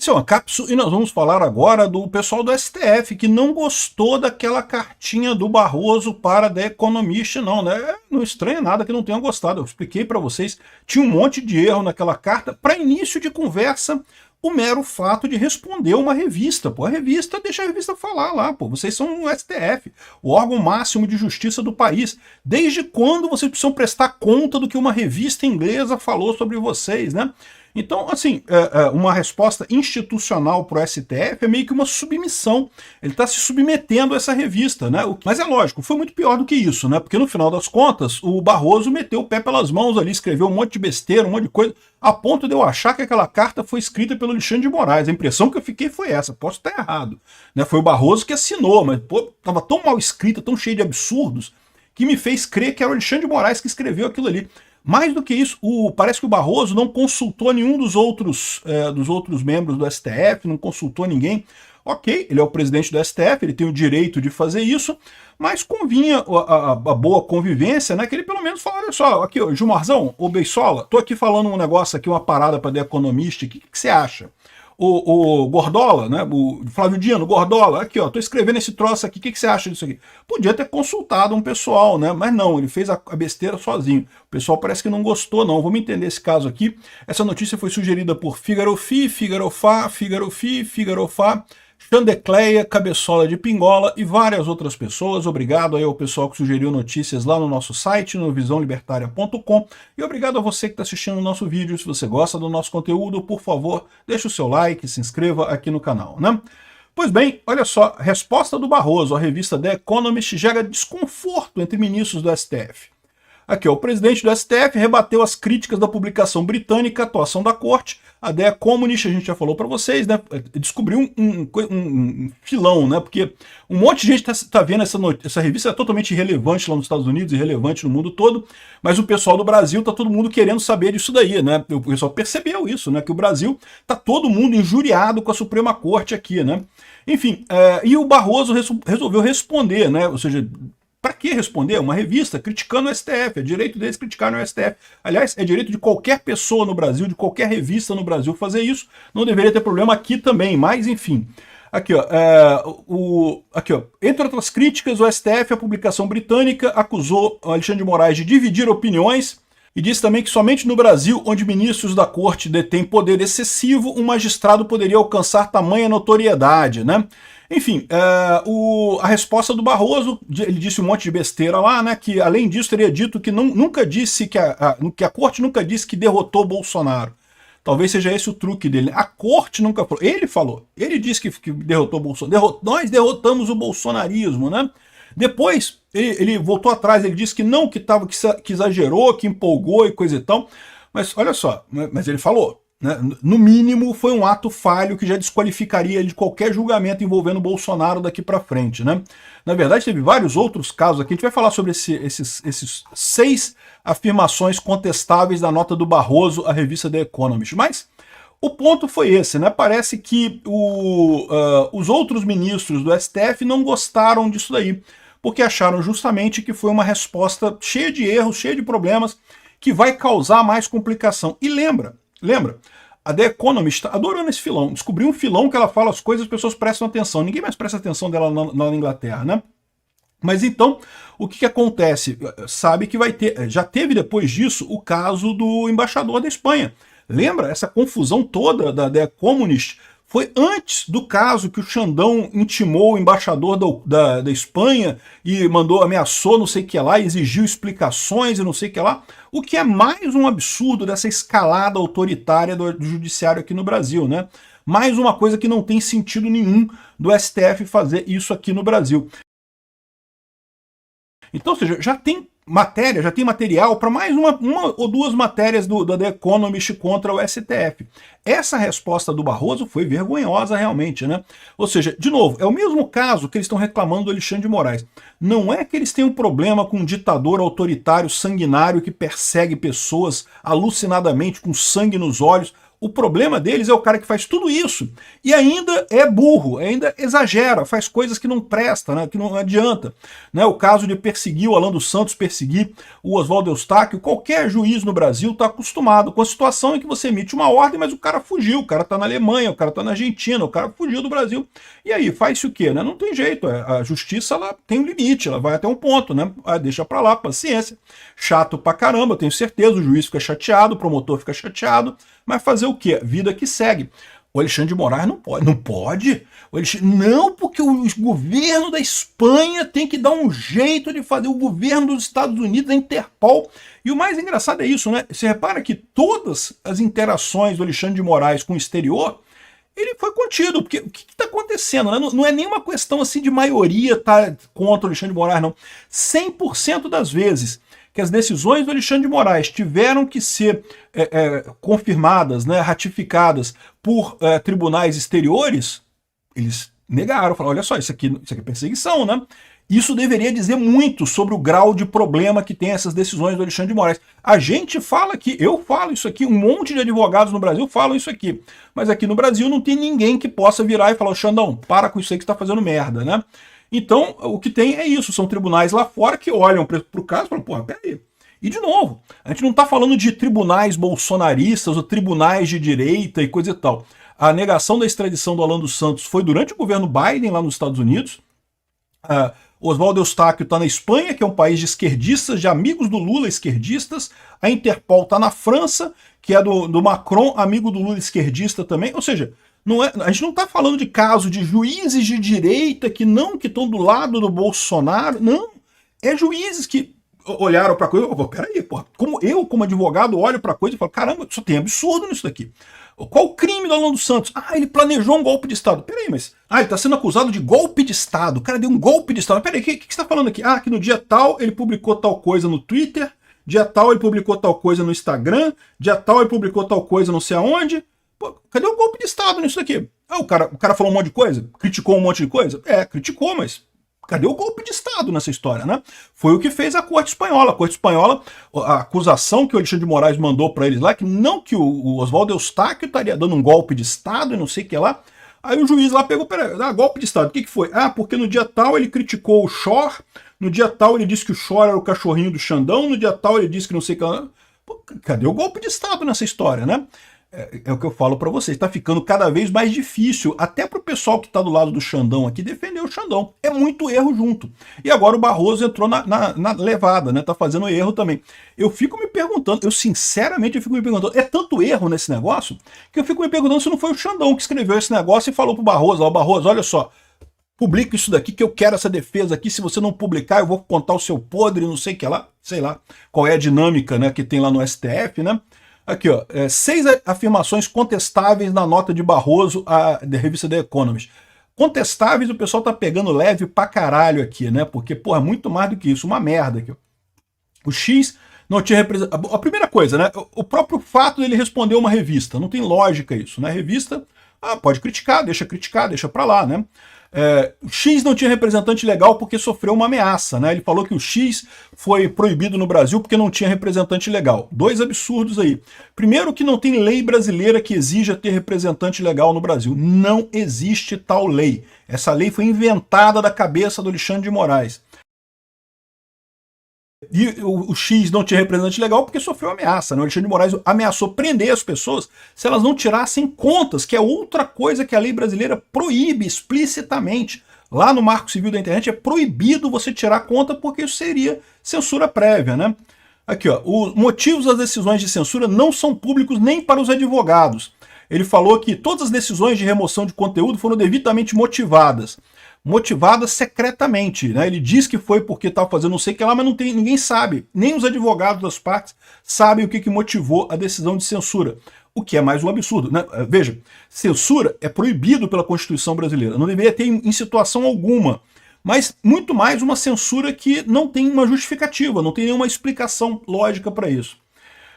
Esse é uma cápsula e nós vamos falar agora do pessoal do STF que não gostou daquela cartinha do Barroso para The Economist, não, né? Não estranha nada que não tenham gostado. Eu expliquei para vocês, tinha um monte de erro naquela carta. Para início de conversa, o mero fato de responder uma revista. Pô, a revista, deixa a revista falar lá, pô. Vocês são o STF, o órgão máximo de justiça do país. Desde quando vocês precisam prestar conta do que uma revista inglesa falou sobre vocês, né? Então, assim, uma resposta institucional para o STF é meio que uma submissão. Ele está se submetendo a essa revista, né? Mas é lógico, foi muito pior do que isso, né? Porque no final das contas, o Barroso meteu o pé pelas mãos ali, escreveu um monte de besteira, um monte de coisa, a ponto de eu achar que aquela carta foi escrita pelo Alexandre de Moraes. A impressão que eu fiquei foi essa, posso estar errado, né? Foi o Barroso que assinou, mas pô, estava tão mal escrita, tão cheia de absurdos, que me fez crer que era o Alexandre de Moraes que escreveu aquilo ali. Mais do que isso, parece que o Barroso não consultou nenhum dos outros membros do STF, não consultou ninguém. Ok, ele é o presidente do STF, ele tem o direito de fazer isso, mas convinha a boa convivência, né? Que ele pelo menos fala, olha só, aqui, ó, Gilmarzão, ô Beisola, tô aqui falando um negócio aqui, uma parada para The Economist, o que você acha? O Gordola, né, o Flávio Dino, Gordola, aqui ó, tô escrevendo esse troço aqui, o que você acha disso aqui? Podia ter consultado um pessoal, né, mas não, ele fez a besteira sozinho. O pessoal parece que não gostou não, vamos entender esse caso aqui. Essa notícia foi sugerida por Figaro Fi, Figaro Fá, Figaro Fi, Figaro Fá, Chandecleia, Cabeçola de Pingola e várias outras pessoas. Obrigado aí ao pessoal que sugeriu notícias lá no nosso site, no visãolibertaria.com, e obrigado a você que está assistindo o nosso vídeo. Se você gosta do nosso conteúdo, por favor, deixe o seu like, se inscreva aqui no canal, né? Pois bem, olha só, resposta do Barroso, a revista The Economist gera desconforto entre ministros do STF. Aqui, ó, o presidente do STF rebateu as críticas da publicação britânica, atuação da corte. A The Economist, a gente já falou para vocês, né? Descobriu um filão, né? Porque um monte de gente tá vendo essa revista, é totalmente irrelevante lá nos Estados Unidos, irrelevante no mundo todo, mas o pessoal do Brasil tá todo mundo querendo saber disso daí, né? O pessoal percebeu isso, né? Que o Brasil tá todo mundo injuriado com a Suprema Corte aqui, né? Enfim, e o Barroso resolveu responder, né? Ou seja, para que responder? Uma revista criticando o STF, é direito deles criticarem o STF. Aliás, é direito de qualquer pessoa no Brasil, de qualquer revista no Brasil fazer isso, não deveria ter problema aqui também, mas enfim. Aqui, ó, entre outras críticas, o STF, a publicação britânica, acusou Alexandre de Moraes de dividir opiniões e disse também que somente no Brasil, onde ministros da corte detêm poder excessivo, um magistrado poderia alcançar tamanha notoriedade, né? Enfim, a resposta do Barroso, ele disse um monte de besteira lá, né? Que além disso teria dito que nunca disse que a corte nunca disse que derrotou Bolsonaro. Talvez seja esse o truque dele. A corte nunca falou. Ele falou. Ele disse que derrotou Bolsonaro. Nós derrotamos o bolsonarismo, né? Depois, ele voltou atrás, ele disse que não, que exagerou, que empolgou e coisa e tal. Mas olha só, mas ele falou, né? No mínimo foi um ato falho que já desqualificaria ele de qualquer julgamento envolvendo Bolsonaro daqui para frente, né? Na verdade, teve vários outros casos aqui. A gente vai falar sobre esses 6 afirmações contestáveis da nota do Barroso à revista The Economist. Mas o ponto foi esse, né? Parece que os outros ministros do STF não gostaram disso daí, porque acharam justamente que foi uma resposta cheia de erros, cheia de problemas, que vai causar mais complicação. E lembra, a The Economist está adorando esse filão, descobriu um filão que ela fala as coisas, as pessoas prestam atenção, ninguém mais presta atenção dela na Inglaterra, né? Mas então, o que acontece? Sabe que vai ter, já teve depois disso o caso do embaixador da Espanha. Lembra? Essa confusão toda da The Economist foi antes do caso que o Xandão intimou o embaixador da Espanha e ameaçou não sei o que lá, exigiu explicações e não sei o que lá, o que é mais um absurdo dessa escalada autoritária do judiciário aqui no Brasil, né? Mais uma coisa que não tem sentido nenhum do STF fazer isso aqui no Brasil. Então, ou seja, já tem material para mais uma ou duas matérias da The Economist contra o STF. Essa resposta do Barroso foi vergonhosa realmente, né? Ou seja, de novo, é o mesmo caso que eles estão reclamando do Alexandre de Moraes. Não é que eles têm um problema com um ditador autoritário sanguinário que persegue pessoas alucinadamente com sangue nos olhos, O problema deles é o cara que faz tudo isso e ainda é burro, ainda exagera, faz coisas que não presta, né, que não adianta. Né, o caso de perseguir o Alan dos Santos, perseguir o Oswaldo Eustáquio, qualquer juiz no Brasil está acostumado com a situação em que você emite uma ordem, mas o cara fugiu, o cara está na Alemanha, o cara está na Argentina, o cara fugiu do Brasil. E aí, faz-se o quê? Né? Não tem jeito, a justiça ela tem um limite, ela vai até um ponto, né? Deixa pra lá, paciência. Chato pra caramba, eu tenho certeza, o juiz fica chateado, o promotor fica chateado, mas fazer o quê? Vida que segue. O Alexandre de Moraes não pode. Não pode? Não, porque o governo da Espanha tem que dar um jeito de fazer, o governo dos Estados Unidos, a Interpol. E o mais engraçado é isso, né? Você repara que todas as interações do Alexandre de Moraes com o exterior, ele foi contido, porque o que está acontecendo? Né? Não é nenhuma questão assim de maioria tá contra o Alexandre de Moraes, não. 100% das vezes que as decisões do Alexandre de Moraes tiveram que ser confirmadas, né, ratificadas por tribunais exteriores, eles negaram, falaram, olha só, isso aqui é perseguição, né? Isso deveria dizer muito sobre o grau de problema que tem essas decisões do Alexandre de Moraes. A gente fala aqui, eu falo isso aqui, um monte de advogados no Brasil falam isso aqui, mas aqui no Brasil não tem ninguém que possa virar e falar, Xandão, para com isso aí que está fazendo merda, né? Então, o que tem é isso, são tribunais lá fora que olham para o caso e falam, porra, peraí. E, de novo, a gente não está falando de tribunais bolsonaristas ou tribunais de direita e coisa e tal. A negação da extradição do Alan dos Santos foi durante o governo Biden lá nos Estados Unidos. Oswaldo Eustáquio está na Espanha, que é um país de esquerdistas, de amigos do Lula esquerdistas. A Interpol está na França, que é do Macron, amigo do Lula esquerdista também. Ou seja, a gente não está falando de caso de juízes de direita que estão do lado do Bolsonaro. Não, é juízes que olharam para a coisa e falaram, peraí, porra, como advogado, olho para a coisa e falo, caramba, só tem absurdo nisso daqui. Qual o crime do Alan dos Santos? Ele planejou um golpe de Estado. Peraí, mas... ele está sendo acusado de golpe de Estado. O cara deu um golpe de Estado. Peraí, o que você está falando aqui? Que no dia tal ele publicou tal coisa no Twitter, dia tal ele publicou tal coisa no Instagram, dia tal ele publicou tal coisa não sei aonde. Pô, cadê o golpe de Estado nisso daqui? O cara falou um monte de coisa? Criticou um monte de coisa? Criticou, mas... cadê o golpe de Estado nessa história, né? Foi o que fez a Corte Espanhola. A Corte Espanhola, a acusação que o Alexandre de Moraes mandou para eles lá, que o Oswaldo Eustáquio estaria dando um golpe de Estado e não sei o que lá. Aí o juiz lá pegou, peraí, golpe de Estado, o que foi? Porque no dia tal ele criticou o Shor, no dia tal ele disse que o Shor era o cachorrinho do Xandão, no dia tal ele disse que não sei o que lá. Pô, cadê o golpe de Estado nessa história, né? É o que eu falo para vocês, está ficando cada vez mais difícil, até para o pessoal que está do lado do Xandão aqui, defender o Xandão. É muito erro junto. E agora o Barroso entrou na levada, né? Tá fazendo erro também. Eu sinceramente fico me perguntando, é tanto erro nesse negócio, que eu fico me perguntando se não foi o Xandão que escreveu esse negócio e falou pro Barroso, Barroso, olha só, publica isso daqui que eu quero essa defesa aqui, se você não publicar eu vou contar o seu podre, não sei o que lá, sei lá, qual é a dinâmica, né, que tem lá no STF, né? Aqui, ó, 6 afirmações contestáveis na nota de Barroso, da revista The Economist. Contestáveis, o pessoal tá pegando leve pra caralho aqui, né? Porque, porra, muito mais do que isso, uma merda aqui. O X não tinha representado... A primeira coisa, né? O próprio fato dele responder uma revista, não tem lógica isso, né? A revista, pode criticar, deixa pra lá, né? O X não tinha representante legal porque sofreu uma ameaça, né? Ele falou que o X foi proibido no Brasil porque não tinha representante legal. 2 absurdos aí. Primeiro, que não tem lei brasileira que exija ter representante legal no Brasil. Não existe tal lei. Essa lei foi inventada da cabeça do Alexandre de Moraes. E o X não tinha representante legal porque sofreu ameaça, né? O Alexandre de Moraes ameaçou prender as pessoas se elas não tirassem contas, que é outra coisa que a lei brasileira proíbe explicitamente. Lá no Marco Civil da Internet é proibido você tirar conta porque isso seria censura prévia, né? Aqui, ó, os motivos das decisões de censura não são públicos nem para os advogados. Ele falou que todas as decisões de remoção de conteúdo foram devidamente motivadas secretamente, né? Ele diz que foi porque estava fazendo não sei o que lá, mas ninguém sabe, nem os advogados das partes sabem o que motivou a decisão de censura, o que é mais um absurdo, né? Veja, censura é proibido pela Constituição brasileira, não deveria ter em situação alguma, mas muito mais uma censura que não tem uma justificativa, não tem nenhuma explicação lógica para isso.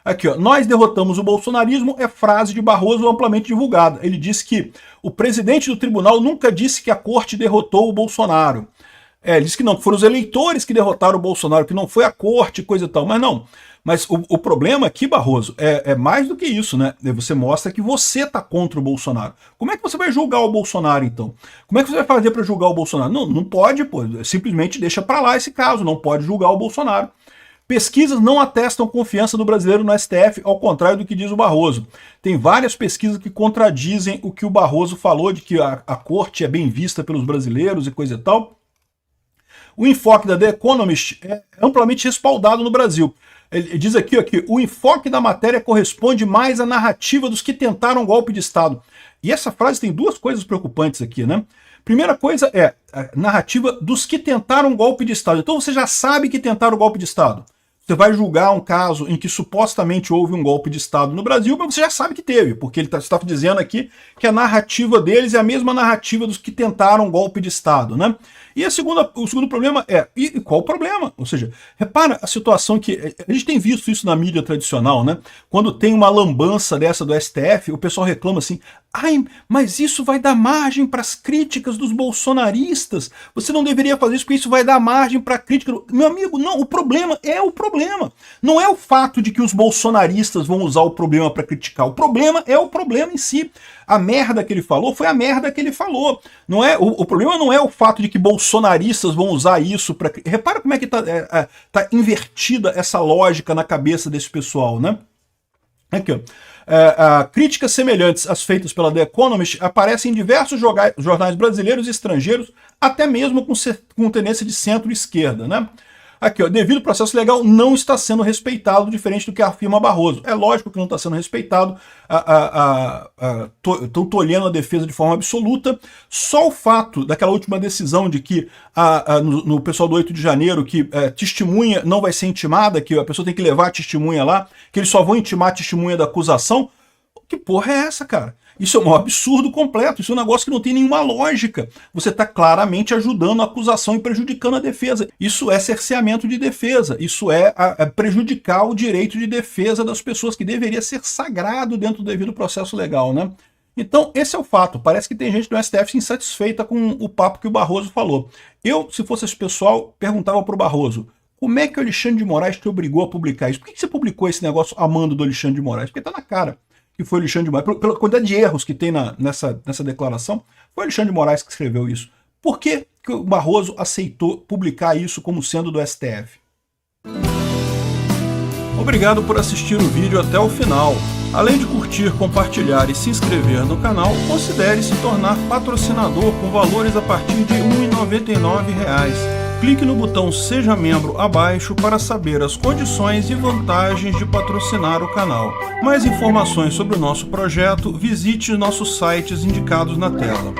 Aqui, ó, nós derrotamos o bolsonarismo é frase de Barroso amplamente divulgada. Ele disse que o presidente do tribunal nunca disse que a corte derrotou o Bolsonaro. Ele disse que não, que foram os eleitores que derrotaram o Bolsonaro, que não foi a corte, coisa e tal. Mas não, Mas o problema aqui, Barroso, é mais do que isso, né? Você mostra que você tá contra o Bolsonaro. Como é que você vai julgar o Bolsonaro, então? Como é que você vai fazer para julgar o Bolsonaro? Não pode, pô. Simplesmente deixa para lá esse caso. Não pode julgar o Bolsonaro. Pesquisas não atestam confiança do brasileiro no STF, ao contrário do que diz o Barroso. Tem várias pesquisas que contradizem o que o Barroso falou, de que a corte é bem vista pelos brasileiros e coisa e tal. O enfoque da The Economist é amplamente respaldado no Brasil. Ele diz aqui que o enfoque da matéria corresponde mais à narrativa dos que tentaram um golpe de Estado. E essa frase tem duas coisas preocupantes aqui, né? Primeira coisa é a narrativa dos que tentaram um golpe de Estado. Então você já sabe que tentaram um golpe de Estado. Você vai julgar um caso em que supostamente houve um golpe de Estado no Brasil, mas você já sabe que teve, porque ele está dizendo aqui que a narrativa deles é a mesma narrativa dos que tentaram um golpe de Estado, né? E o segundo problema é, e qual o problema? Ou seja, repara a situação que, a gente tem visto isso na mídia tradicional, né? Quando tem uma lambança dessa do STF, o pessoal reclama assim, ai, mas isso vai dar margem para as críticas dos bolsonaristas, você não deveria fazer isso porque isso vai dar margem para a crítica. Meu amigo, não, o problema é o problema. Não é o fato de que os bolsonaristas vão usar o problema para criticar, o problema é o problema em si. A merda que ele falou foi a merda que ele falou. Não é, o problema não é o fato de que bolsonaristas vão usar isso para... Repara como é que tá invertida essa lógica na cabeça desse pessoal, né? Aqui, ó. Críticas semelhantes às feitas pela The Economist aparecem em diversos jornais brasileiros e estrangeiros, até mesmo com tendência de centro-esquerda, né? Aqui, ó, devido ao processo legal não está sendo respeitado, diferente do que afirma Barroso. É lógico que não está sendo respeitado, estão tolhendo a defesa de forma absoluta. Só o fato daquela última decisão de que no pessoal do 8 de janeiro, que testemunha não vai ser intimada, que a pessoa tem que levar a testemunha lá, que eles só vão intimar a testemunha da acusação. Que porra é essa, cara? Isso é um absurdo completo, isso é um negócio que não tem nenhuma lógica. Você está claramente ajudando a acusação e prejudicando a defesa. Isso é cerceamento de defesa, isso é prejudicar o direito de defesa das pessoas, que deveria ser sagrado dentro do devido processo legal, né? Então, esse é o fato. Parece que tem gente do STF insatisfeita com o papo que o Barroso falou. Eu, se fosse esse pessoal, perguntava para o Barroso, como é que o Alexandre de Moraes te obrigou a publicar isso? Por que você publicou esse negócio amando do Alexandre de Moraes? Porque está na cara que foi o Alexandre de Moraes, pela quantidade de erros que tem nessa declaração, foi o Alexandre de Moraes que escreveu isso. Por que o Barroso aceitou publicar isso como sendo do STF? Obrigado por assistir o vídeo até o final. Além de curtir, compartilhar e se inscrever no canal, considere se tornar patrocinador com valores a partir de R$ 1,99. Clique no botão Seja Membro abaixo para saber as condições e vantagens de patrocinar o canal. Mais informações sobre o nosso projeto, visite nossos sites indicados na tela.